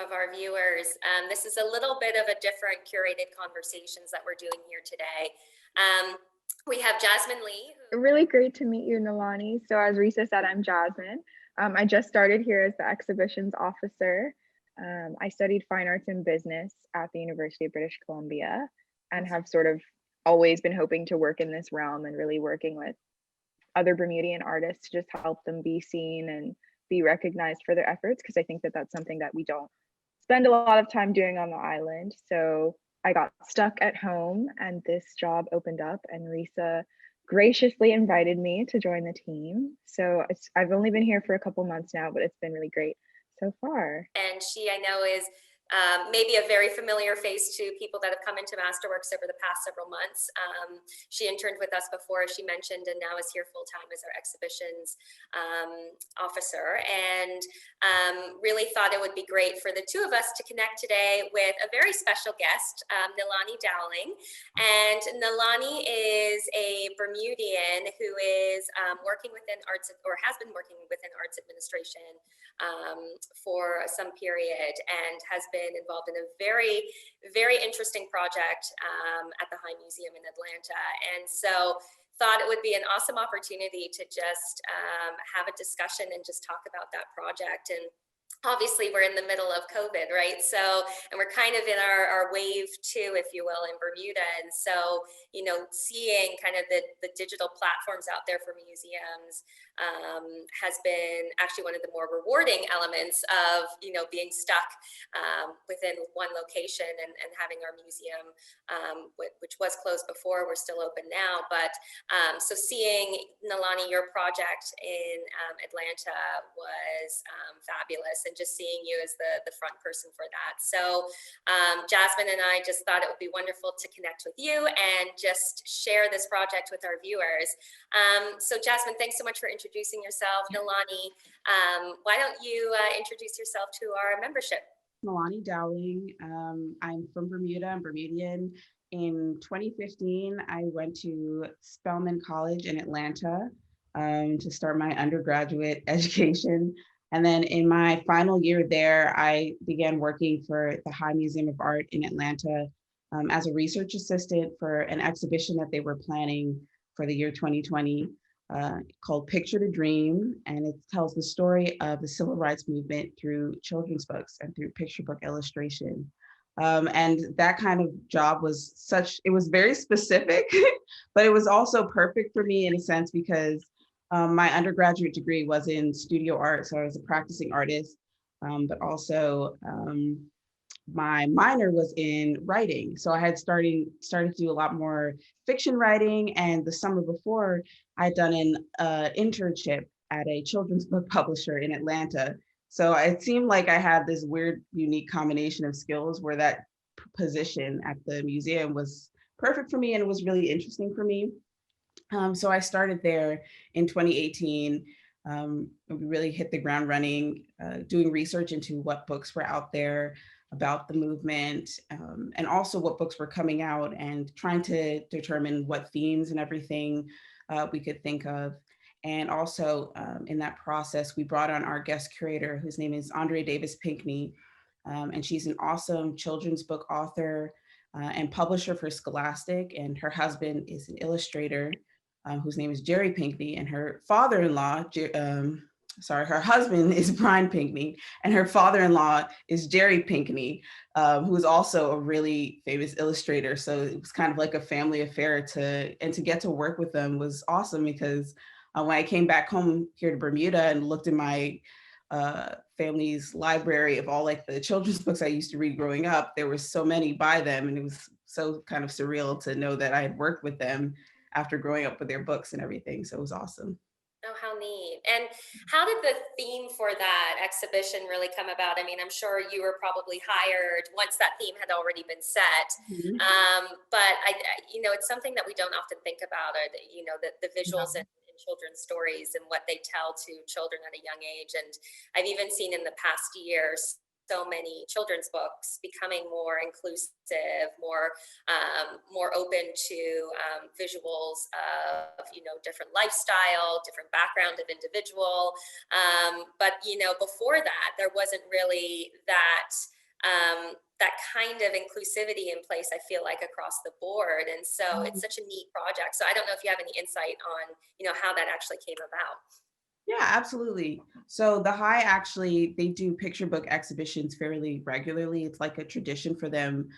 of our viewers. This is a little bit of a different curated conversations that we're doing here today. We have Jasmine Lee. Really great to meet you, Nalani. So as Risa said, I'm Jasmine. I just started here as the exhibitions officer. I studied fine arts and business at the University of British Columbia and have sort of always been hoping to work in this realm and really working with other Bermudian artists to just help them be seen and be recognized for their efforts, because I think that that's something that we don't spend a lot of time doing on the island. So I got stuck at home and this job opened up, and Risa graciously invited me to join the team. So I've only been here for a couple months now, but it's been really great so far. And she, I know, is maybe a very familiar face to people that have come into Masterworks over the past several months. She interned with us before, as she mentioned, and now is here full time as our exhibitions officer. And really thought it would be great for the two of us to connect today with a very special guest, Nalani Dowling. And Nalani is a Bermudian who is working within arts, or has been working within arts administration for some period, and has been involved in a very, very interesting project at the High Museum in Atlanta. And so thought it would be an awesome opportunity to just have a discussion and just talk about that project. And obviously we're in the middle of COVID, right? So, and we're kind of in our wave two, if you will, in Bermuda. And so, you know, seeing kind of the digital platforms out there for museums has been actually one of the more rewarding elements of, you know, being stuck within one location and having our museum, which was closed before, we're still open now. But so seeing, Nalani, your project in Atlanta was fabulous, and just seeing you as the front person for that. So Jasmine and I just thought it would be wonderful to connect with you and just share this project with our viewers. So Jasmine, thanks so much for introducing yourself. Nalani, why don't you introduce yourself to our membership? Nalani Dowling. I'm from Bermuda. I'm Bermudian. In 2015, I went to Spelman College in Atlanta to start my undergraduate education. And then in my final year there, I began working for the High Museum of Art in Atlanta as a research assistant for an exhibition that they were planning for the year 2020 called Picture to Dream. And it tells the story of the civil rights movement through children's books and through picture book illustration. And that kind of job was it was very specific, but it was also perfect for me in a sense because my undergraduate degree was in studio art, so I was a practicing artist, but also my minor was in writing. So I had started to do a lot more fiction writing, and the summer before, I'd done an internship at a children's book publisher in Atlanta. So it seemed like I had this weird, unique combination of skills where that position at the museum was perfect for me, and it was really interesting for me. So I started there in 2018. We really hit the ground running, doing research into what books were out there about the movement, and also what books were coming out, and trying to determine what themes and everything we could think of. And also in that process, we brought on our guest curator, whose name is Andrea Davis Pinkney. And she's an awesome children's book author and publisher for Scholastic. And her husband is an illustrator whose name is Jerry Pinkney, and her father-in-law, her husband is Brian Pinkney, and her father-in-law is Jerry Pinkney, who is also a really famous illustrator. So it was kind of like a family affair to get to work with them was awesome, because when I came back home here to Bermuda and looked in my family's library of all like the children's books I used to read growing up, there were so many by them, and it was so kind of surreal to know that I had worked with them after growing up with their books and everything. So it was awesome. Oh, how neat. And how did the theme for that exhibition really come about? I mean, I'm sure you were probably hired once that theme had already been set. Mm-hmm. But it's something that we don't often think about, or the visuals in children's stories and what they tell to children at a young age. And I've even seen in the past years so many children's books becoming more inclusive, more open to visuals of different lifestyle, different background of individual. But before that, there wasn't really that that kind of inclusivity in place, I feel like, across the board. And so it's such a neat project. So I don't know if you have any insight on, how that actually came about. Yeah, absolutely. So the High actually, they do picture book exhibitions fairly regularly. It's like a tradition for them,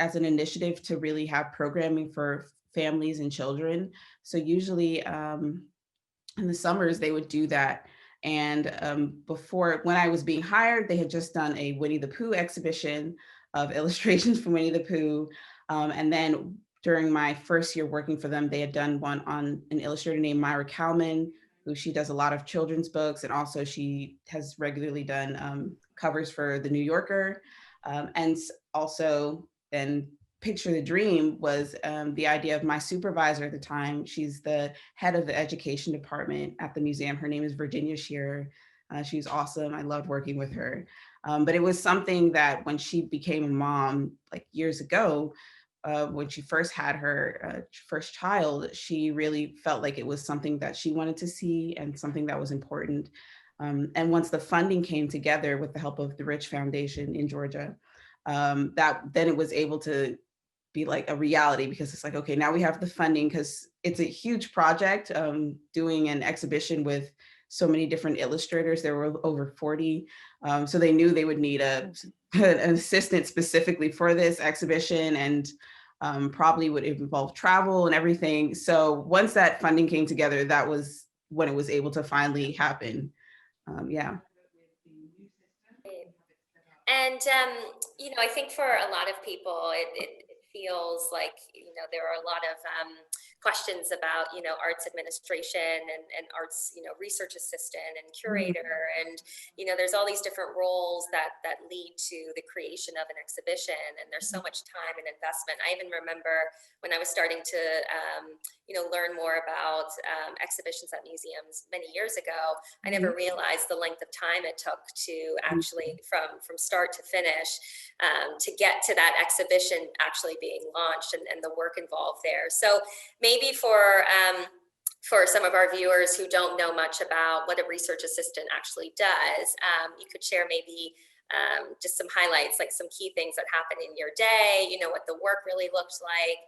as an initiative to really have programming for families and children. So usually in the summers, they would do that. And before, when I was being hired, they had just done a Winnie the Pooh exhibition of illustrations from Winnie the Pooh. And then during my first year working for them, they had done one on an illustrator named Myra Kalman, who she does a lot of children's books. And also she has regularly done covers for the New Yorker. And also, and Picture the Dream was the idea of my supervisor at the time. She's the head of the education department at the museum. Her name is Virginia Shearer. She's awesome. I loved working with her. But it was something that when she became a mom, like years ago, when she first had her first child, she really felt like it was something that she wanted to see and something that was important. And once the funding came together with the help of the Rich Foundation in Georgia, that then it was able to be like a reality, because it's like, okay, now we have the funding, because it's a huge project, doing an exhibition with so many different illustrators. There were over 40. So they knew they would need an assistant specifically for this exhibition, and probably would involve travel and everything. So once that funding came together, that was when it was able to finally happen. Yeah. And, I think for a lot of people, it feels like, there are a lot of questions about, arts administration and arts, research assistant and curator. And, there's all these different roles that lead to the creation of an exhibition. And there's so much time and investment. I even remember when I was starting to, learn more about exhibitions at museums many years ago, I never realized the length of time it took to actually, from start to finish, to get to that exhibition actually being launched, and the work involved there. So maybe for some of our viewers who don't know much about what a research assistant actually does, you could share maybe just some highlights, like some key things that happen in your day, what the work really looks like.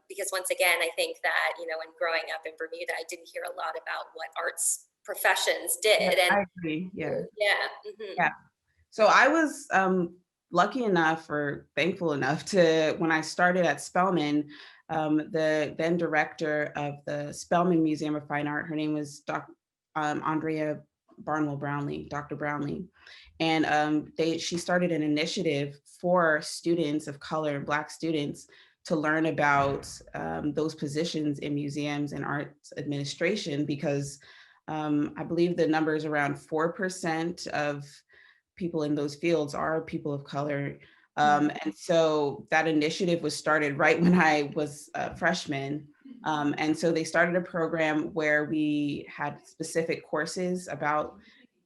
Because once again, I think that, when growing up in Bermuda, I didn't hear a lot about what arts professions did. Yeah, And I agree. Yeah. yeah. Mm-hmm. Yeah. So I was lucky enough or thankful enough to, when I started at Spelman, the then director of the Spelman Museum of Fine Art, her name was Andrea Barnwell Brownlee, Dr. Brownlee. And she started an initiative for students of color and Black students to learn about those positions in museums and arts administration, because I believe the number is around 4% of people in those fields are people of color. And so that initiative was started right when I was a freshman. And so they started a program where we had specific courses about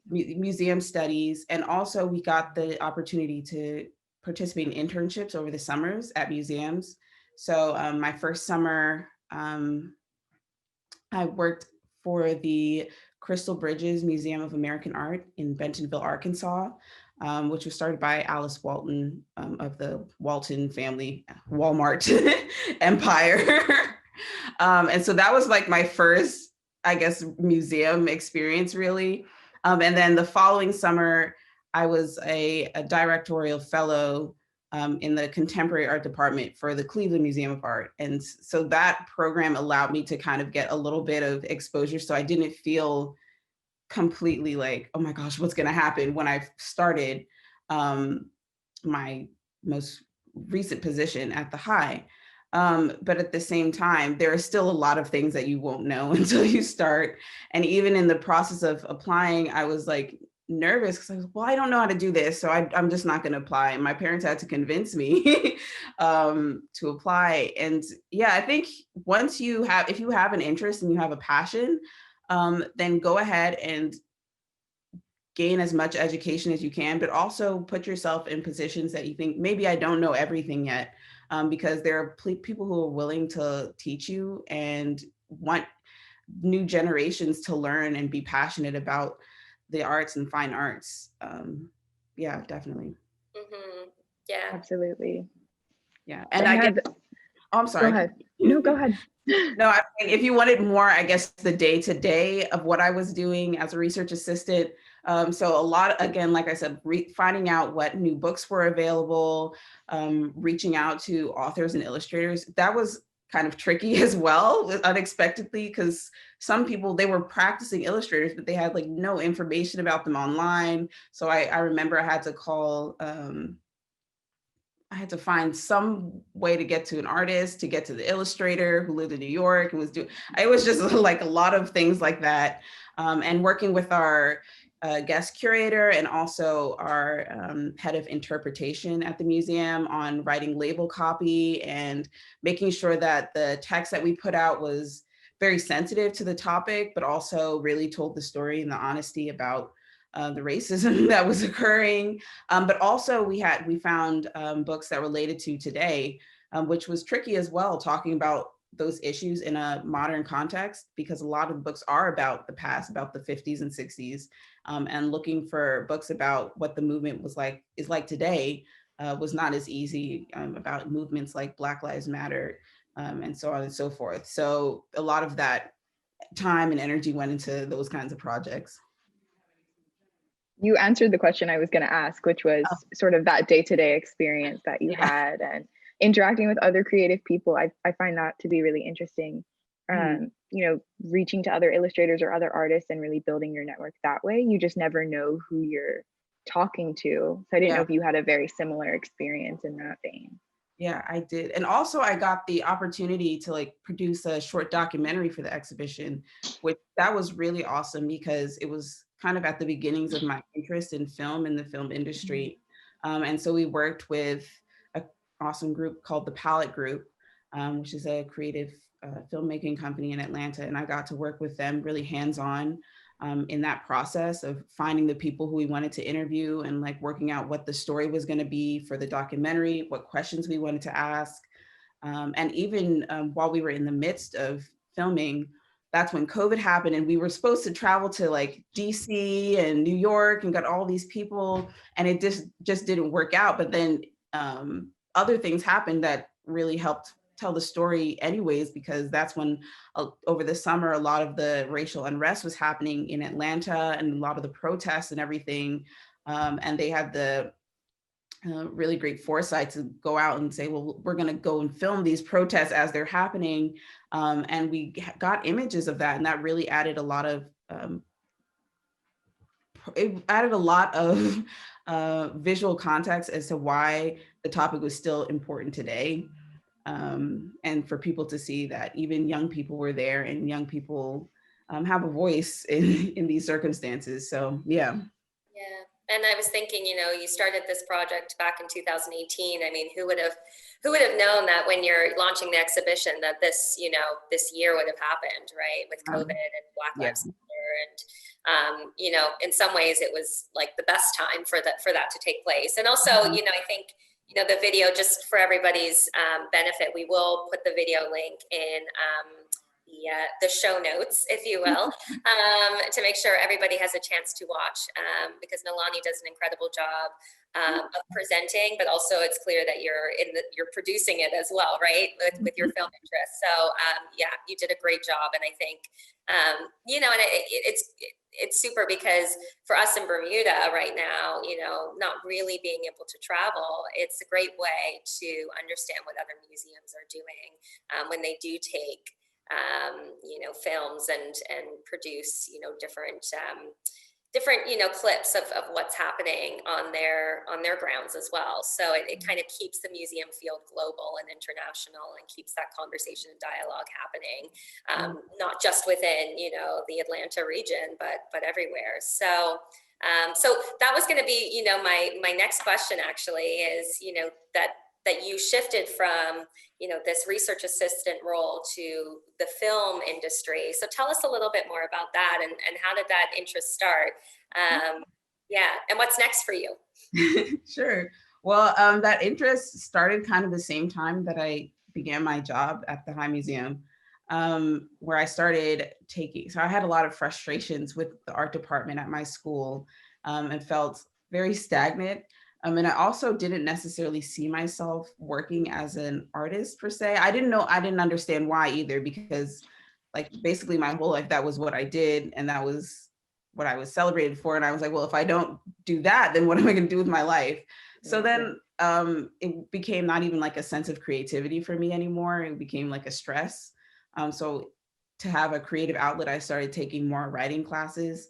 museum studies. And also we got the opportunity to participate in internships over the summers at museums. So my first summer, I worked for the Crystal Bridges Museum of American Art in Bentonville, Arkansas, which was started by Alice Walton, of the Walton family, Walmart empire. And so that was like my first, I guess, museum experience, really. And then the following summer, I was a directorial fellow in the contemporary art department for the Cleveland Museum of Art. And so that program allowed me to kind of get a little bit of exposure. So I didn't feel completely like, oh my gosh, what's going to happen when I started my most recent position at the High. But at the same time, there are still a lot of things that you won't know until you start. And even in the process of applying, I was like nervous because I was, well, I don't know how to do this, so I'm just not going to apply. And my parents had to convince me to apply. And yeah, I think once if you have an interest and you have a passion, then go ahead and gain as much education as you can, but also put yourself in positions that you think, maybe I don't know everything yet, because there are people who are willing to teach you and want new generations to learn and be passionate about the arts and fine arts. Yeah, definitely. Yeah. Absolutely. Yeah. So And I I guess, have, oh, I'm go sorry. ahead. No, go ahead. No, I mean, if you wanted more, I guess the day to day of what I was doing as a research assistant. So a lot, again, like I said, finding out what new books were available, reaching out to authors and illustrators. That was kind of tricky as well, unexpectedly, because some people, they were practicing illustrators, but they had like no information about them online. So I remember I had to call, I had to find some way to get to an artist, to get to the illustrator who lived in New York and was doing, it was just like a lot of things like that. And working with our guest curator and also our head of interpretation at the museum on writing label copy and making sure that the text that we put out was very sensitive to the topic, but also really told the story and the honesty about the racism that was occurring. But also we found books that related to today, which was tricky as well, talking about those issues in a modern context, because a lot of the books are about the past, about the 50s and 60s, and looking for books about what the movement is like today was not as easy, about movements like Black Lives Matter, and so on and so forth. So a lot of that time and energy went into those kinds of projects. You answered the question I was going to ask, which was sort of that day-to-day experience that you Yeah. had and interacting with other creative people. I find that to be really interesting. You know, reaching to other illustrators or other artists and really building your network that way. You just never know who you're talking to. So I didn't know if you had a very similar experience in that vein. Yeah, I did. And also I got the opportunity to like produce a short documentary for the exhibition, which that was really awesome because it was kind of at the beginnings of my interest in film and the film industry. And so we worked with an awesome group called the Palette Group, which is a creative filmmaking company in Atlanta. And I got to work with them really hands-on in that process of finding the people who we wanted to interview and like working out what the story was going to be for the documentary, what questions we wanted to ask. And even while we were in the midst of filming, that's when COVID happened and we were supposed to travel to like DC and New York and got all these people and it just didn't work out. But then other things happened that really helped tell the story anyways, because that's when over the summer, a lot of the racial unrest was happening in Atlanta and a lot of the protests and everything. And they had the really great foresight to go out and say, well, we're going to go and film these protests as they're happening. And we got images of that. And that really added a lot of, visual context as to why the topic was still important today. And for people to see that even young people were there and young people have a voice in these circumstances. So, yeah. Yeah. And I was thinking, you know, you started this project back in 2018. I mean, who would have known that when you're launching the exhibition that this, you know, this year would have happened, right? With COVID and Black Lives Matter. And, you know, in some ways it was like the best time for that to take place. And also, you know, I think, you know, the video, just for everybody's benefit, we will put the video link in the show notes, if you will, to make sure everybody has a chance to watch, because Nalani does an incredible job of presenting, but also it's clear that you're producing it as well, right, with your film interest. So yeah, you did a great job, and I think you know, and it's super because for us in Bermuda right now, you know, not really being able to travel, it's a great way to understand what other museums are doing when they do take you know, films and produce, you know, different you know, clips of what's happening on their grounds as well. So it kind of keeps the museum field global and international and keeps that conversation and dialogue happening, not just within, you know, the Atlanta region, but everywhere. So so that was going to be, you know, my next question actually is, you know, that you shifted from, you know, this research assistant role to the film industry. So tell us a little bit more about that and how did that interest start? Yeah, and what's next for you? Sure. Well, that interest started kind of the same time that I began my job at the High Museum, where I started so I had a lot of frustrations with the art department at my school and felt very stagnant. And I also didn't necessarily see myself working as an artist per se. I didn't understand why either, because like basically my whole life, that was what I did. And that was what I was celebrated for. And I was like, well, if I don't do that, then what am I going to do with my life? So then it became not even like a sense of creativity for me anymore. It became like a stress. So to have a creative outlet, I started taking more writing classes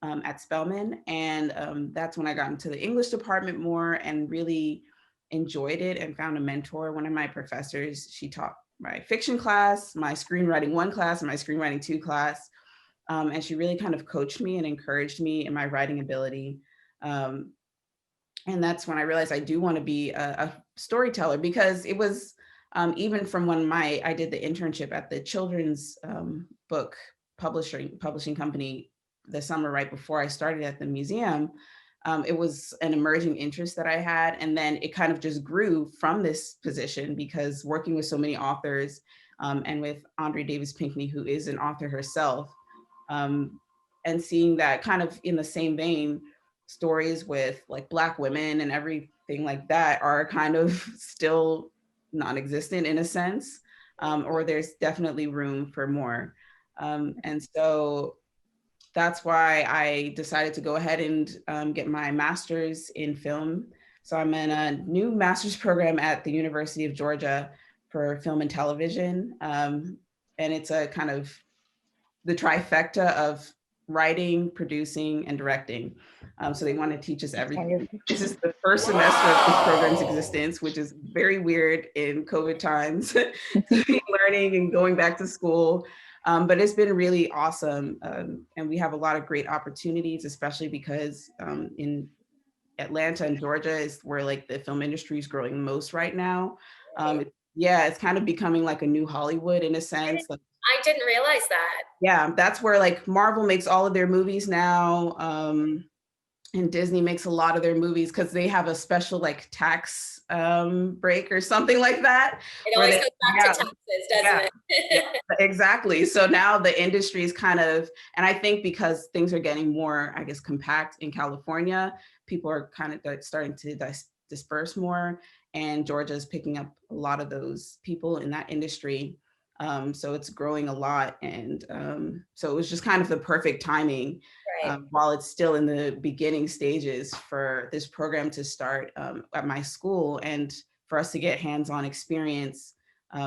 at Spelman. And that's when I got into the English department more and really enjoyed it and found a mentor. One of my professors, she taught my fiction class, my screenwriting 1 class, and my screenwriting 2 class. And she really kind of coached me and encouraged me in my writing ability. And that's when I realized I do want to be a storyteller, because it was even from when I did the internship at the children's book publishing company the summer right before I started at the museum. It was an emerging interest that I had. And then it kind of just grew from this position, because working with so many authors and with Andre Davis Pinkney, who is an author herself, and seeing that kind of in the same vein, stories with like Black women and everything like that are kind of still non-existent in a sense, or there's definitely room for more. And so that's why I decided to go ahead and get my master's in film. So I'm in a new master's program at the University of Georgia for film and television. And it's a kind of the trifecta of writing, producing, and directing. So they want to teach us everything. This is the first semester of this program's existence, which is very weird in COVID times to be learning and going back to school. But it's been really awesome. And we have a lot of great opportunities, especially because in Atlanta and Georgia is where like the film industry is growing most right now. Yeah, it's kind of becoming like a new Hollywood in a sense. Like, I didn't realize that. yeah, that's where like Marvel makes all of their movies now. And Disney makes a lot of their movies because they have a special like tax break or something like that. It always goes back to taxes, doesn't it? Exactly. So now the industry is kind of, and I think because things are getting more, I guess, compact in California, people are kind of starting to disperse more, and Georgia is picking up a lot of those people in that industry. So it's growing a lot. And so it was just kind of the perfect timing, right, while it's still in the beginning stages for this program to start at my school and for us to get hands-on experience.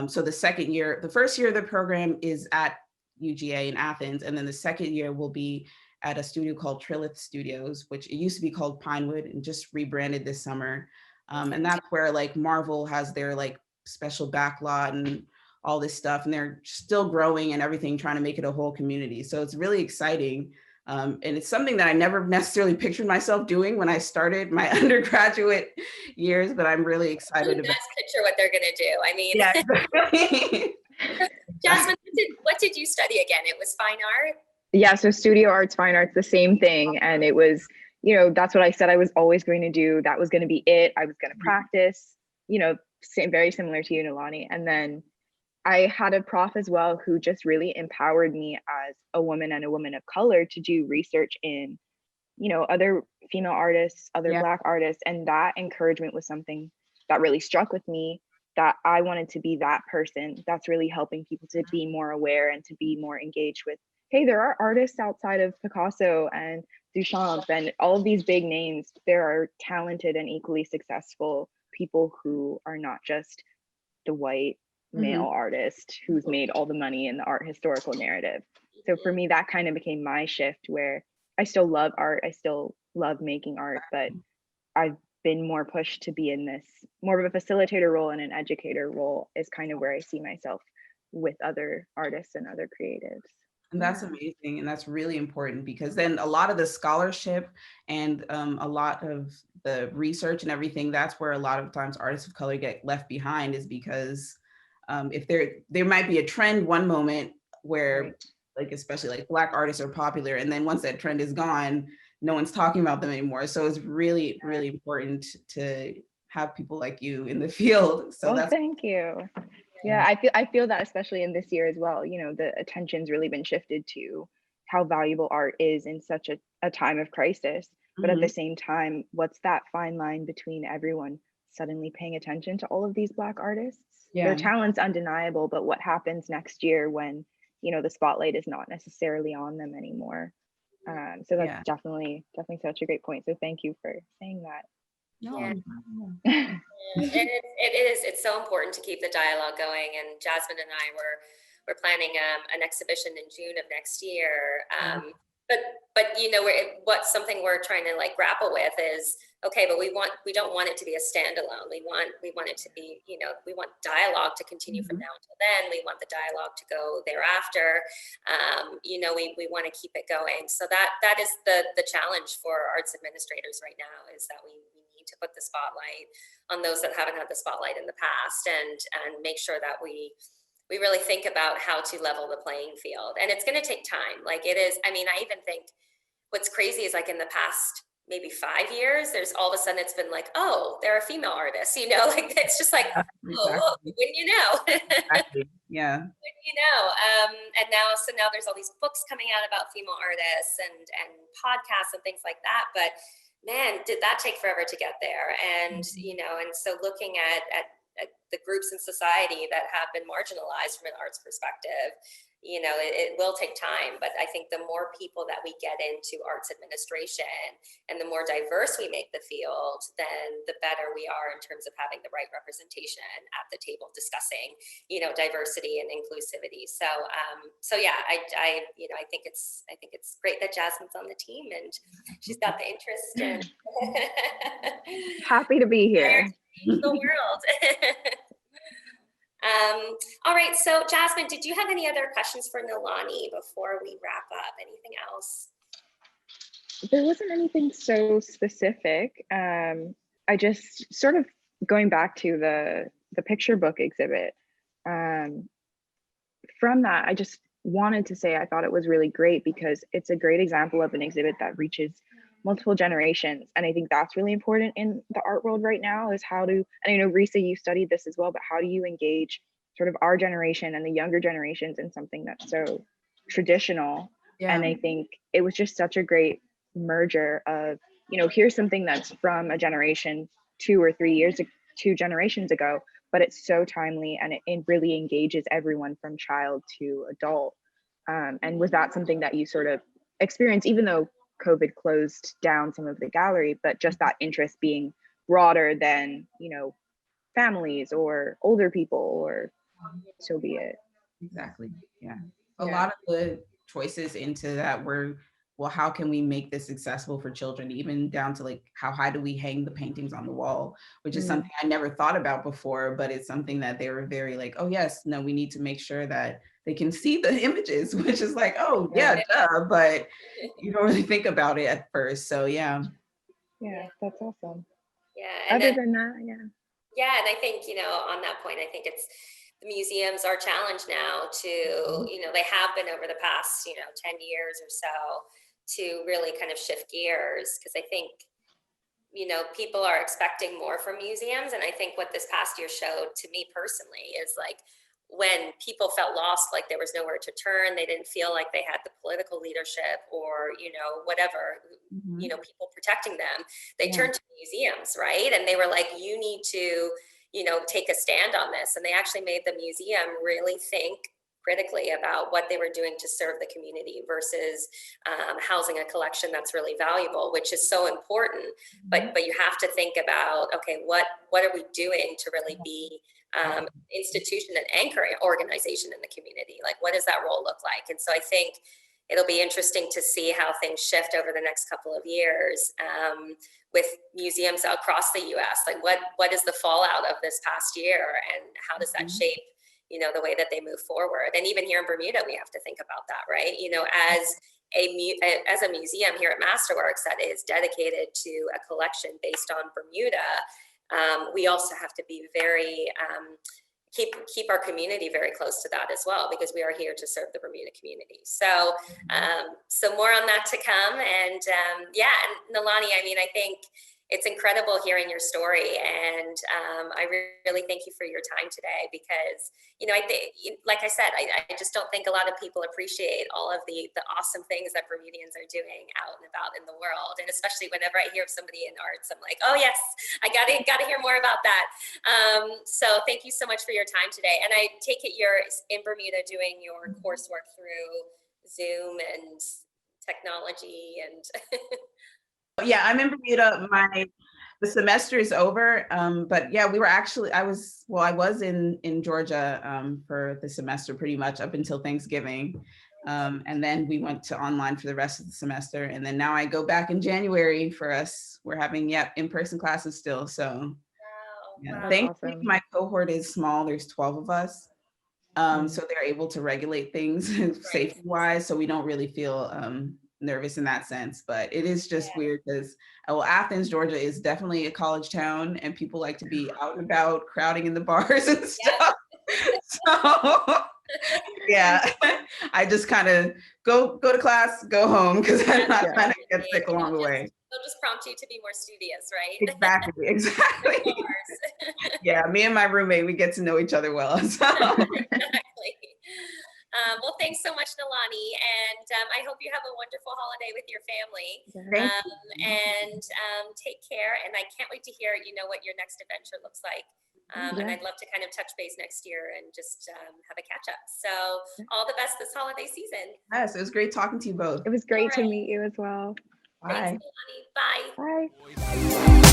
So the first year of the program is at UGA in Athens. And then the second year will be at a studio called Trilith Studios, which it used to be called Pinewood and just rebranded this summer. And that's where like Marvel has their like special backlot and all this stuff, and they're still growing and everything, trying to make it a whole community. So it's really exciting. And it's something that I never necessarily pictured myself doing when I started my undergraduate years, but I'm really excited about. Picture what they're gonna do. I mean, yeah, exactly. Jasmine, what did you study again? It was fine art? Yeah, so studio arts, fine arts, the same thing. And it was, you know, that's what I said I was always going to do. That was going to be it. I was going to practice, you know, very similar to you, Nalani. And then I had a prof as well who just really empowered me as a woman and a woman of color to do research in, you know, other female artists, other Black artists. And that encouragement was something that really struck with me, that I wanted to be that person that's really helping people to be more aware and to be more engaged with, hey, there are artists outside of Picasso and Duchamp and all of these big names. There are talented and equally successful people who are not just the white male artist who's made all the money in the art historical narrative. So for me, that kind of became my shift, where I still love art, I still love making art, but I've been more pushed to be in this more of a facilitator role and an educator role is kind of where I see myself with other artists and other creatives. And that's amazing. And that's really important, because then a lot of the scholarship and a lot of the research and everything, that's where a lot of times artists of color get left behind, is because if there might be a trend one moment where like, especially like Black artists are popular, and then once that trend is gone, no one's talking about them anymore. So it's really, really important to have people like you in the field. So thank you. Yeah, I feel that especially in this year as well. You know, the attention's really been shifted to how valuable art is in such a time of crisis. but at the same time, what's that fine line between everyone suddenly paying attention to all of these Black artists? Their talent's undeniable, but what happens next year when, you know, the spotlight is not necessarily on them anymore? So that's definitely such a great point. So thank you for saying that. Yeah. It's so important to keep the dialogue going. And Jasmine and I we're planning an exhibition in June of next year. But you know, what's something we're trying to like grapple with is, okay, but we don't want it to be a standalone. We want it to be, you know, we want dialogue to continue from now until then. We want the dialogue to go thereafter. You know, we want to keep it going. So that is the challenge for arts administrators right now, is that we need to put the spotlight on those that haven't had the spotlight in the past, and make sure that we really think about how to level the playing field. And it's going to take time. Like it is, I mean, I even think what's crazy is like in the past maybe 5 years, there's all of a sudden it's been like, oh, there are female artists, you know, like it's just like, oh, wouldn't you know? Yeah. Wouldn't you know? And now there's all these books coming out about female artists and podcasts and things like that. But man, did that take forever to get there? And, you know, and so looking at the groups in society that have been marginalized from an arts perspective, you know, it will take time. But I think the more people that we get into arts administration and the more diverse we make the field, then the better we are in terms of having the right representation at the table discussing, you know, diversity and inclusivity. So yeah, I you know, I think it's great that Jasmine's on the team and she's got the interest and happy to be here. The world. All right, so Jasmine, did you have any other questions for Nalani before we wrap up? Anything else? There wasn't anything so specific. I just sort of going back to the picture book exhibit. From that, I just wanted to say I thought it was really great because it's a great example of an exhibit that reaches multiple generations. And I think that's really important in the art world right now, is how to, and I know Risa, you studied this as well, but how do you engage sort of our generation and the younger generations in something that's so traditional? And I think it was just such a great merger of, you know, here's something that's from a generation 2 or 3 years, 2 generations ago, but it's so timely and it really engages everyone from child to adult. And was that something that you sort of experienced, even though COVID closed down some of the gallery, but just that interest being broader than, you know, families or older people, or so be it. Exactly. Yeah. A lot of the choices into that were, well, how can we make this accessible for children, even down to like, how high do we hang the paintings on the wall, which is something I never thought about before, but it's something that they were very like, oh yes, no, we need to make sure that they can see the images, which is like, oh yeah, duh, but you don't really think about it at first. So yeah, that's awesome. And other than that, and I think, you know, on that point, I think it's the museums are challenged now to, you know, they have been over the past, you know, 10 years or so, to really kind of shift gears, because I think, you know, people are expecting more from museums. And I think what this past year showed to me personally is like, when people felt lost, like there was nowhere to turn, they didn't feel like they had the political leadership or, you know, whatever, you know, people protecting them, they turned to museums, right? And they were like, you need to, you know, take a stand on this. And they actually made the museum really think critically about what they were doing to serve the community versus housing a collection that's really valuable, which is so important. But you have to think about, okay, what are we doing to really be institution and anchor organization in the community? Like, what does that role look like? And so I think it'll be interesting to see how things shift over the next couple of years with museums across the US. Like what is the fallout of this past year, and how does that shape, you know, the way that they move forward? And even here in Bermuda, we have to think about that, right? You know, as a museum here at Masterworks that is dedicated to a collection based on Bermuda, we also have to be very, keep our community very close to that as well, because we are here to serve the Bermuda community. So, so more on that to come. And and Nalani, I mean, I think it's incredible hearing your story. And I really thank you for your time today, because, you know, I think, like I said, I just don't think a lot of people appreciate all of the awesome things that Bermudians are doing out and about in the world. And especially whenever I hear of somebody in arts, I'm like, oh yes, I gotta hear more about that. So thank you so much for your time today. And I take it you're in Bermuda doing your coursework through Zoom and technology and Yeah, I'm in Bermuda. The semester is over, but yeah, I was in Georgia for the semester pretty much up until Thanksgiving. And then we went to online for the rest of the semester. And then now I go back in January for us. We're having, in-person classes still. So yeah, That's thankfully awesome. my cohort is small. There's 12 of us. So they're able to regulate things safety wise. So we don't really feel nervous in that sense, but it is just weird because Athens, Georgia is definitely a college town and people like to be out and about, crowding in the bars and stuff. So yeah, I just kind of go to class, go home, because I'm not trying to get sick along the way. They'll just prompt you to be more studious, right? Exactly. Yeah, me and my roommate, we get to know each other well. So. Exactly. Well, thanks so much, Nalani, and I hope you have a wonderful holiday with your family. And take care. And I can't wait to hear, what your next adventure looks like. And I'd love to kind of touch base next year and just have a catch up. So all the best this holiday season. Yes, it was great talking to you both. It was great to meet you as well. Bye. Thanks, Nalani. Bye. Bye.